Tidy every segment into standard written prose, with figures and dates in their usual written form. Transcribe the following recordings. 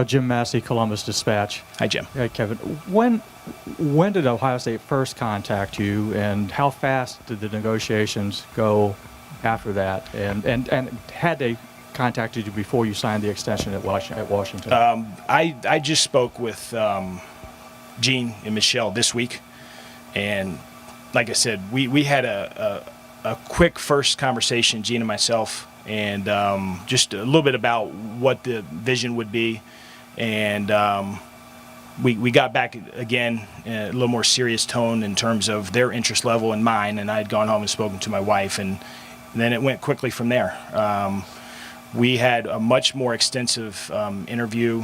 Jim Massey, Columbus Dispatch. Hi, Jim. Hey, Kevin. When did Ohio State first contact you, and how fast did the negotiations go after that? And had they contacted you before you signed the extension at Washington? I just spoke with Gene and Michelle this week, and like I said, we had a quick first conversation, Gene and myself, and just a little bit about what the vision would be, and we got back again in a little more serious tone in terms of their interest level and mine, and I had gone home and spoken to my wife, and then it went quickly from there. We had a much more extensive interview.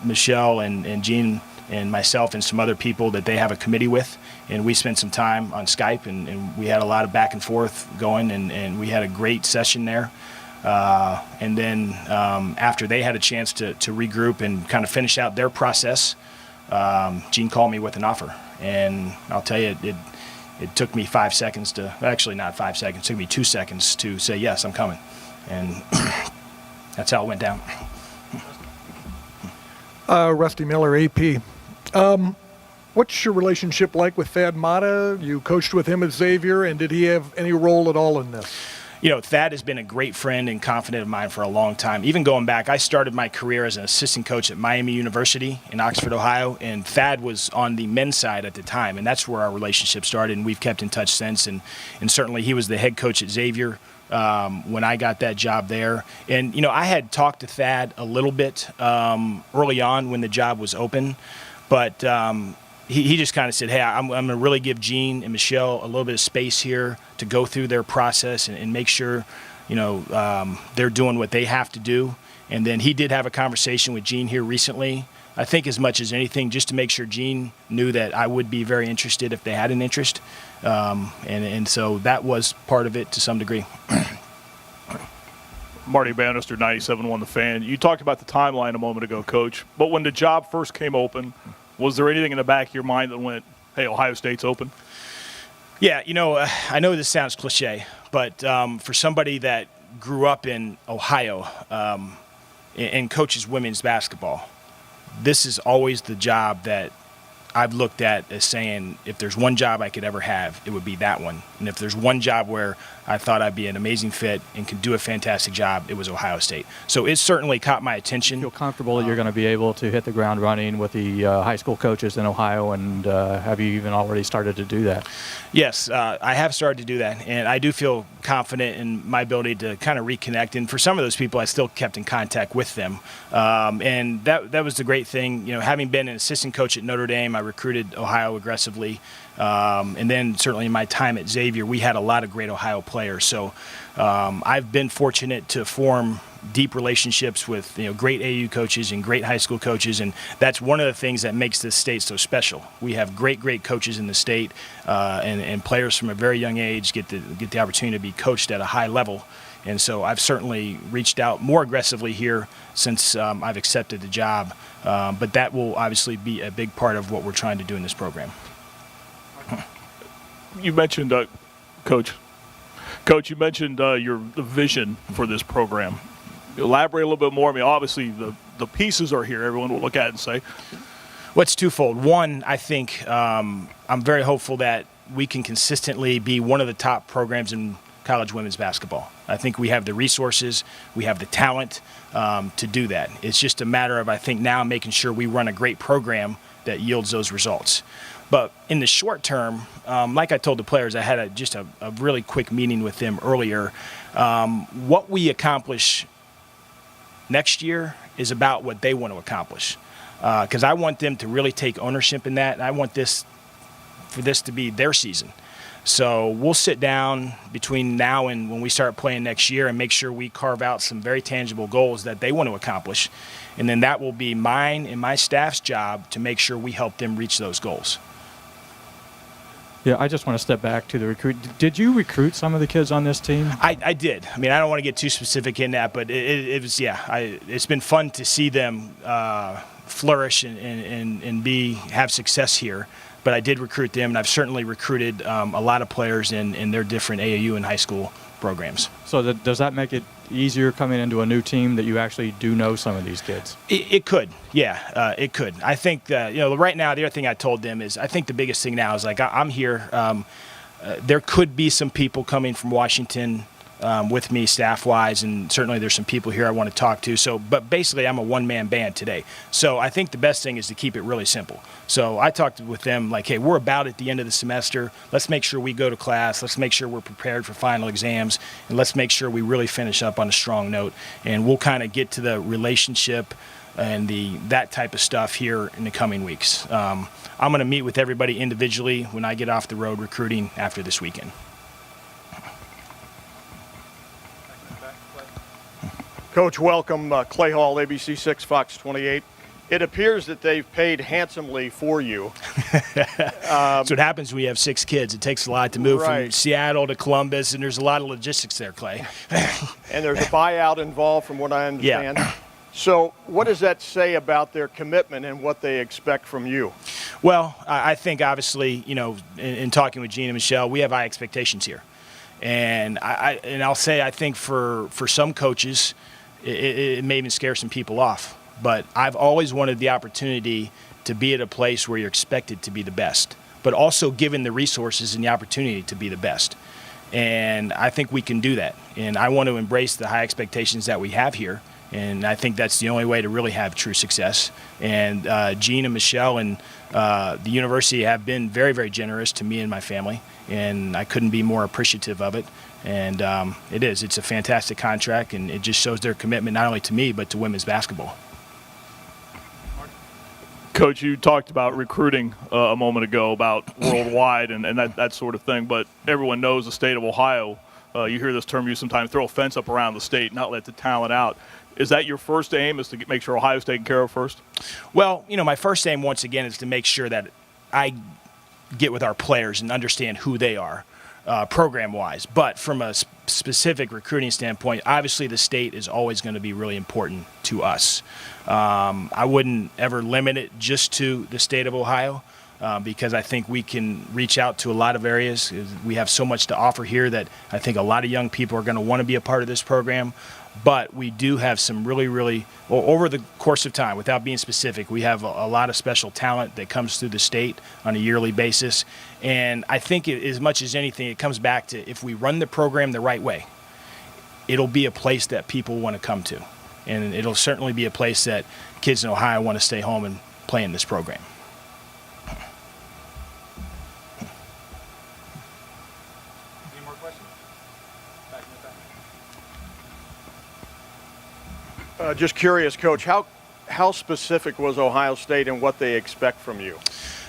Michelle and Gene and myself and some other people that they have a committee with, and we spent some time on Skype, and we had a lot of back and forth going, and we had a great session there. And then after they had a chance to regroup and kind of finish out their process, Gene called me with an offer. And I'll tell you, it took me 5 seconds to, actually not 5 seconds, it took me 2 seconds to say, yes, I'm coming. And that's how it went down. Rusty Miller, AP. What's your relationship like with Thad Matta? You coached with him at Xavier, and did he have any role at all in this? You know, Thad has been a great friend and confidant of mine for a long time. Even going back, I started my career as an assistant coach at Miami University in Oxford, Ohio, and Thad was on the men's side at the time, and that's where our relationship started, and we've kept in touch since. And certainly he was the head coach at Xavier when I got that job there. And, you know, I had talked to Thad a little bit early on when the job was open, but he just kind of said, hey, I'm going to really give Gene and Michelle a little bit of space here to go through their process and make sure, you know, they're doing what they have to do. And then he did have a conversation with Gene here recently, I think as much as anything, just to make sure Gene knew that I would be very interested if they had an interest. And so that was part of it to some degree. Marty Bannister, 97.1 The Fan. You talked about the timeline a moment ago, Coach, but when the job first came open, was there anything in the back of your mind that went, hey, Ohio State's open? Yeah, you know, I know this sounds cliche, but for somebody that grew up in Ohio and coaches women's basketball, this is always the job that I've looked at as saying, if there's one job I could ever have, it would be that one. And if there's one job where I thought I'd be an amazing fit and could do a fantastic job, it was Ohio State. So it certainly caught my attention. You feel comfortable that you're going to be able to hit the ground running with the high school coaches in Ohio, and have you even already started to do that? Yes, I have started to do that, and I do feel confident in my ability to kind of reconnect. And for some of those people, I still kept in contact with them, and that was the great thing. You know, having been an assistant coach at Notre Dame, I recruited Ohio aggressively, and then certainly in my time at Xavier, we had a lot of great Ohio players. So I've been fortunate to form deep relationships with, you know, great AU coaches and great high school coaches, and that's one of the things that makes this state so special. We have great coaches in the state, and players from a very young age get the opportunity to be coached at a high level. And so I've certainly reached out more aggressively here since I've accepted the job, but that will obviously be a big part of what we're trying to do in this program. You mentioned, Coach, you mentioned the vision for this program. Elaborate a little bit more. I mean, obviously the pieces are here. Everyone will look at it and say. Well, it's twofold. One, I think I'm very hopeful that we can consistently be one of the top programs in college women's basketball. I think we have the resources, we have the talent to do that. It's just a matter of, I think, now making sure we run a great program that yields those results. But in the short term, like I told the players, I had just a really quick meeting with them earlier. What we accomplish next year is about what they want to accomplish, because I want them to really take ownership in that, and I want for this to be their season. So we'll sit down between now and when we start playing next year and make sure we carve out some very tangible goals that they want to accomplish, and then that will be mine and my staff's job to make sure we help them reach those goals. Yeah, I just want to step back to the recruit. Did you recruit some of the kids on this team? I did. I mean, I don't want to get too specific in that, but it was, yeah. It's been fun to see them flourish and have success here. But I did recruit them, and I've certainly recruited a lot of players in their different AAU and high school programs. So does that make it easier coming into a new team that you actually do know some of these kids? It could, yeah, it could. I think right now the other thing I told them is I think the biggest thing now is like I'm here. There could be some people coming from Washington with me staff-wise, and certainly there's some people here I want to talk to. So, but basically I'm a one-man band today. So I think the best thing is to keep it really simple. So I talked with them like, hey, we're about at the end of the semester. Let's make sure we go to class. Let's make sure we're prepared for final exams, and let's make sure we really finish up on a strong note. And we'll kind of get to the relationship and that type of stuff here in the coming weeks. I'm going to meet with everybody individually when I get off the road recruiting after this weekend. Coach, welcome. Clay Hall, ABC 6, Fox 28. It appears that they've paid handsomely for you. That's what happens when you have 6 kids. It takes a lot to move from Right. Seattle to Columbus, and there's a lot of logistics there, Clay. And there's a buyout involved, from what I understand. Yeah. So what does that say about their commitment and what they expect from you? Well, I think obviously, in talking with Gene and Michelle, we have high expectations here. And I'll say I think for some coaches, it may even scare some people off. But I've always wanted the opportunity to be at a place where you're expected to be the best, but also given the resources and the opportunity to be the best. And I think we can do that. And I want to embrace the high expectations that we have here. And I think that's the only way to really have true success. And Gene and Michelle and the university have been very, very generous to me and my family. And I couldn't be more appreciative of it. And it's a fantastic contract, and it just shows their commitment not only to me, but to women's basketball. Coach, you talked about recruiting a moment ago, about worldwide and that sort of thing, but everyone knows the state of Ohio. You hear this term used sometimes, throw a fence up around the state, not let the talent out. Is that your first aim, is to make sure Ohio's taken care of first? Well, my first aim, once again, is to make sure that I get with our players and understand who they are. Program-wise, but from a specific recruiting standpoint, obviously the state is always going to be really important to us. I wouldn't ever limit it just to the state of Ohio because I think we can reach out to a lot of areas. We have so much to offer here that I think a lot of young people are going to want to be a part of this program. But we do have some really, over the course of time, without being specific, we have a lot of special talent that comes through the state on a yearly basis. And I think as much as anything, it comes back to if we run the program the right way, it'll be a place that people want to come to. And it'll certainly be a place that kids in Ohio want to stay home and play in this program. Any more questions? Back in the back. Just curious, Coach, how specific was Ohio State and what they expect from you?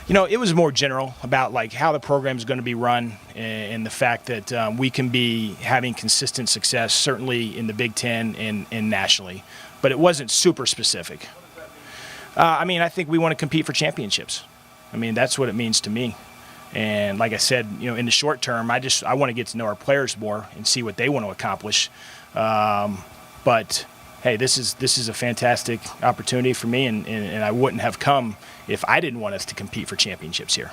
It was more general about like how the program is going to be run and the fact that we can be having consistent success, certainly in the Big Ten and nationally. But it wasn't super specific. I think we want to compete for championships. That's what it means to me. And like I said, in the short term, I want to get to know our players more and see what they want to accomplish. But hey, this is a fantastic opportunity for me, and I wouldn't have come if I didn't want us to compete for championships here.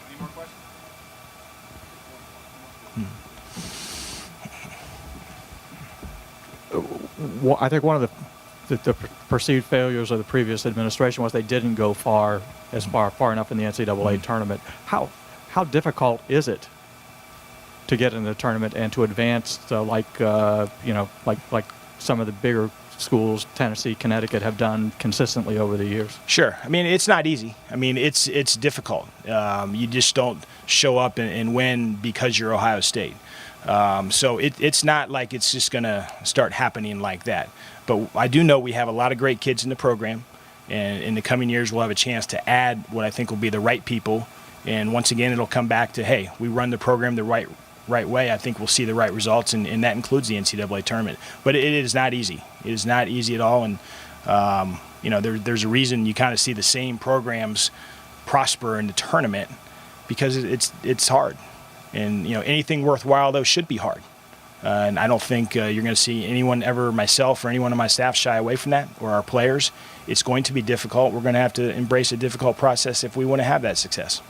Any more questions? I think one of the perceived failures of the previous administration was they didn't go far enough in the NCAA tournament. How difficult is it to get in the tournament and to advance like some of the bigger schools, Tennessee, Connecticut, have done consistently over the years? Sure. It's not easy. It's difficult. You just don't show up and win because you're Ohio State. So it's not like it's just going to start happening like that. But I do know we have a lot of great kids in the program, and in the coming years we'll have a chance to add what I think will be the right people. And once again, it'll come back to, hey, we run the program the right way. I think we'll see the right results, and that includes the NCAA tournament. But it is not easy. It is not easy at all. And there's a reason you kind of see the same programs prosper in the tournament because it's hard. And anything worthwhile though should be hard. And I don't think you're going to see anyone ever, myself or anyone on my staff, shy away from that, or our players. It's going to be difficult. We're going to have to embrace a difficult process if we want to have that success.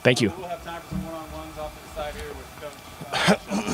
Thank you. We'll have time for some one-on-ones off to the side here with Coach.